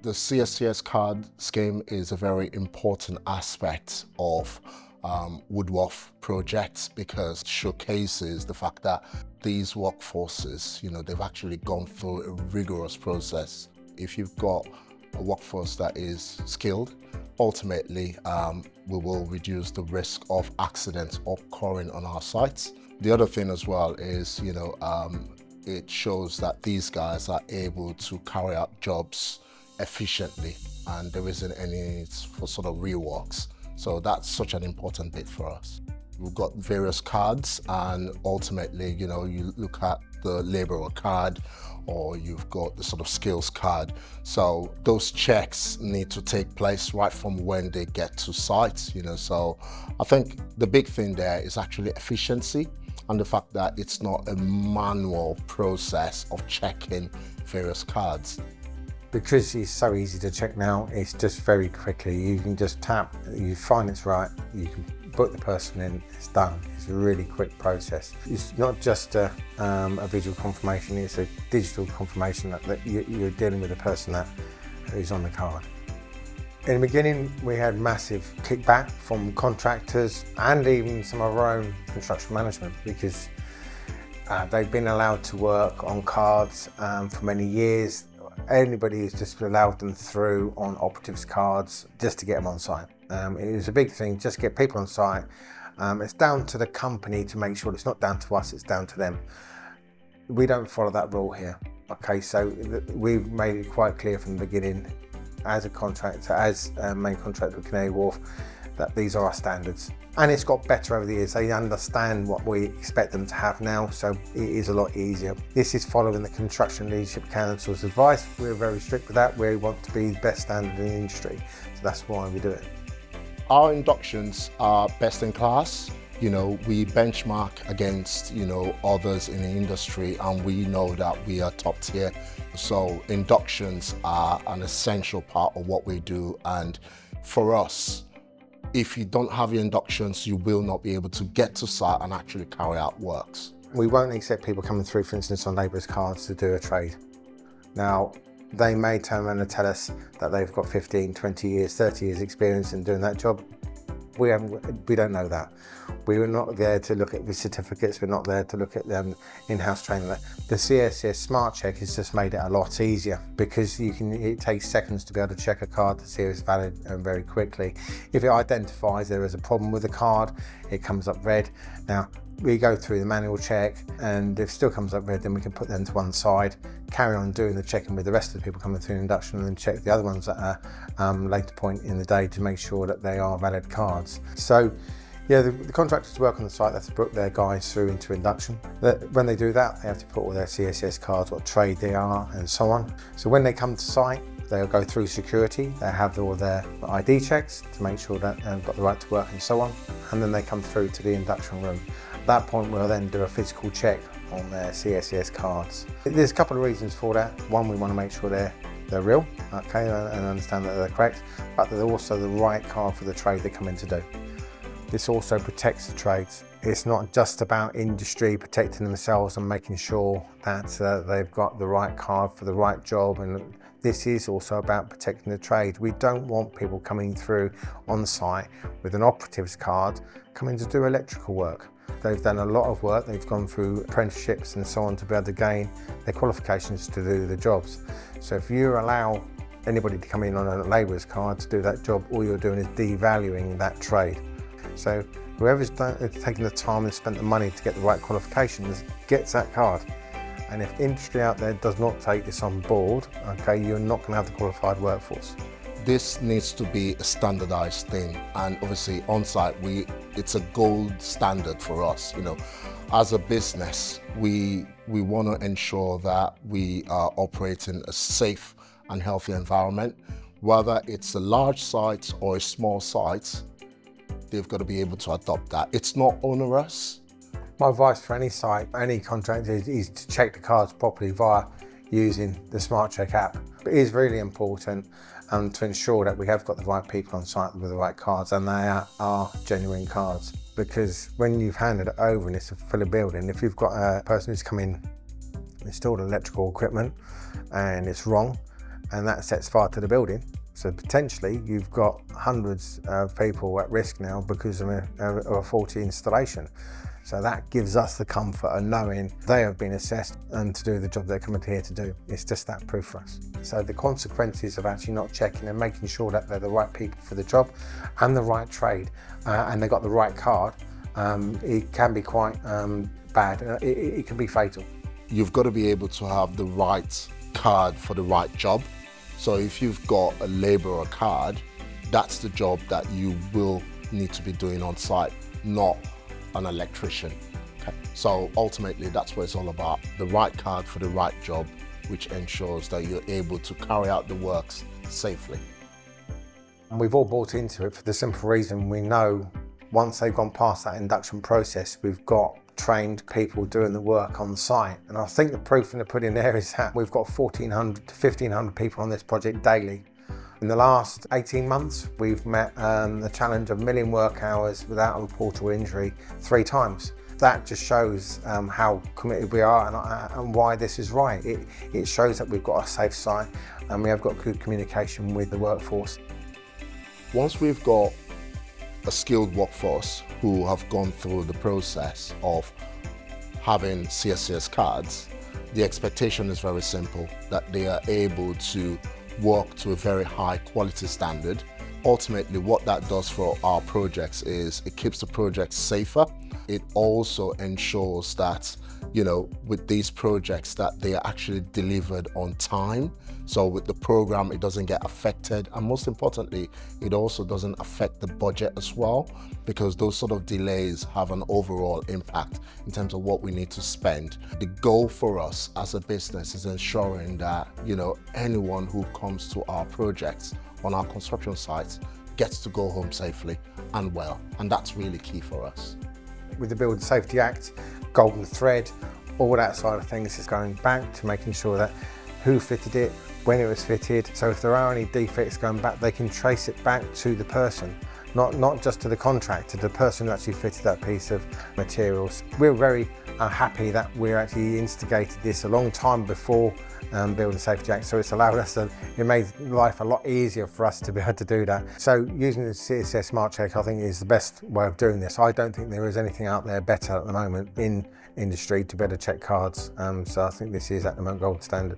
The CSCS card scheme is a very important aspect of Wood Wharf projects because it showcases the fact that these workforces, they've actually gone through a rigorous process. If you've got a workforce that is skilled, ultimately we will reduce the risk of accidents occurring on our sites. The other thing as well is, it shows that these guys are able to carry out jobs efficiently and there isn't any need for sort of reworks. So that's such an important bit for us. We've got various cards and ultimately, you look at the labourer card or you've got the sort of skills card. So those checks need to take place right from when they get to site, So I think the big thing there is actually efficiency and the fact that it's not a manual process of checking various cards. Because it's so easy to check now, it's just very quickly. You can just tap, you find it's right, you can book the person in, it's done. It's a really quick process. It's not just a visual confirmation, it's a digital confirmation that you're dealing with the person that is on the card. In the beginning, we had massive kickback from contractors and even some of our own construction management because they've been allowed to work on cards for many years. Anybody who's just allowed them through on operatives cards just to get them on site. It was a big thing, just to get people on site. It's down to the company to make sure it's not down to us, it's down to them. We don't follow that rule here. Okay, so we've made it quite clear from the beginning as a contractor, as a main contractor with Canary Wharf, that these are our standards. And it's got better over the years. They understand what we expect them to have now, so it is a lot easier. This is following the Construction Leadership Council's advice. We're very strict with that. We want to be the best standard in the industry, so that's why we do it. Our inductions are best in class. We benchmark against, others in the industry and we know that we are top tier. So inductions are an essential part of what we do, and for us, if you don't have your inductions, you will not be able to get to site and actually carry out works. We won't accept people coming through, for instance, on labourers' cards to do a trade. Now, they may turn around and tell us that they've got 15, 20 years, 30 years experience in doing that job. We don't know that. We're not there to look at the certificates, we're not there to look at them in-house training. The CSCS Smart Check has just made it a lot easier because it takes seconds to be able to check a card to see if it's valid and very quickly. If it identifies there is a problem with the card, it comes up red. Now, we go through the manual check and if it still comes up red, then we can put them to one side, carry on doing the checking with the rest of the people coming through induction and then check the other ones at a later point in the day to make sure that they are valid cards. So yeah, the contractors work on the site, they have to book their guys through into induction. When they do that, they have to put all their CSCS cards, what trade they are and so on. So when they come to site, they'll go through security, they have all their ID checks to make sure that they've got the right to work and so on, and then they come through to the induction room. At that point, we'll then do a physical check on their CSCS cards. There's a couple of reasons for that. One, we want to make sure they're real, okay, and understand that they're correct, but they're also the right card for the trade they come in to do. This also protects the trades. It's not just about industry protecting themselves and making sure that they've got the right card for the right job, and this is also about protecting the trade. We don't want people coming through on site with an operatives card coming to do electrical work. They've done a lot of work, they've gone through apprenticeships and so on to be able to gain their qualifications to do the jobs. So if you allow anybody to come in on a labourer's card to do that job, all you're doing is devaluing that trade. So whoever's taken the time and spent the money to get the right qualifications gets that card. And if industry out there does not take this on board, okay, you're not going to have the qualified workforce. This needs to be a standardized thing, and obviously on site it's a gold standard for us. As a business, we want to ensure that we are operating a safe and healthy environment. Whether it's a large site or a small site, they've got to be able to adopt that. It's not onerous. My advice for any site, any contractor is to check the cards properly via using the Smart Check app. It is really important to ensure that we have got the right people on site with the right cards and they are genuine cards. Because when you've handed it over and it's a full building, if you've got a person who's come in, installed electrical equipment and it's wrong, and that sets fire to the building. So potentially you've got hundreds of people at risk now because of a faulty installation. So that gives us the comfort of knowing they have been assessed and to do the job they're coming here to do. It's just that proof for us. So the consequences of actually not checking and making sure that they're the right people for the job and the right trade and they've got the right card, it can be quite bad. It can be fatal. You've got to be able to have the right card for the right job. So if you've got a labourer card, that's the job that you will need to be doing on site, not an electrician. Okay. So ultimately that's what it's all about, the right card for the right job, which ensures that you're able to carry out the works safely. And we've all bought into it for the simple reason we know once they've gone past that induction process, we've got trained people doing the work on site. And I think the proof in the pudding there is that we've got 1,400 to 1,500 people on this project daily. In the last 18 months, we've met the challenge of 1 million work hours without a reportable injury 3 times. That just shows how committed we are and why this is right. It shows that we've got a safe site and we have got good communication with the workforce. Once we've got a skilled workforce who have gone through the process of having CSCS cards, the expectation is very simple, that they are able to work to a very high quality standard. Ultimately, what that does for our projects is it keeps the projects safer. It also ensures that, with these projects that they are actually delivered on time. So with the program, it doesn't get affected. And most importantly, it also doesn't affect the budget as well, because those sort of delays have an overall impact in terms of what we need to spend. The goal for us as a business is ensuring that, anyone who comes to our projects on our construction sites gets to go home safely and well. And that's really key for us. With the Building Safety Act, golden thread, all that side of things is going back to making sure that who fitted it, when it was fitted. So if there are any defects going back, they can trace it back to the person, not just to the contractor, the person who actually fitted that piece of materials. We're very happy that we actually instigated this a long time before Building Safety Act, so it's allowed us it made life a lot easier for us to be able to do that. So using the CSCS Smart Check, I think, is the best way of doing this. I don't think there is anything out there better at the moment in industry to be able to check cards, so I think this is at the moment gold standard.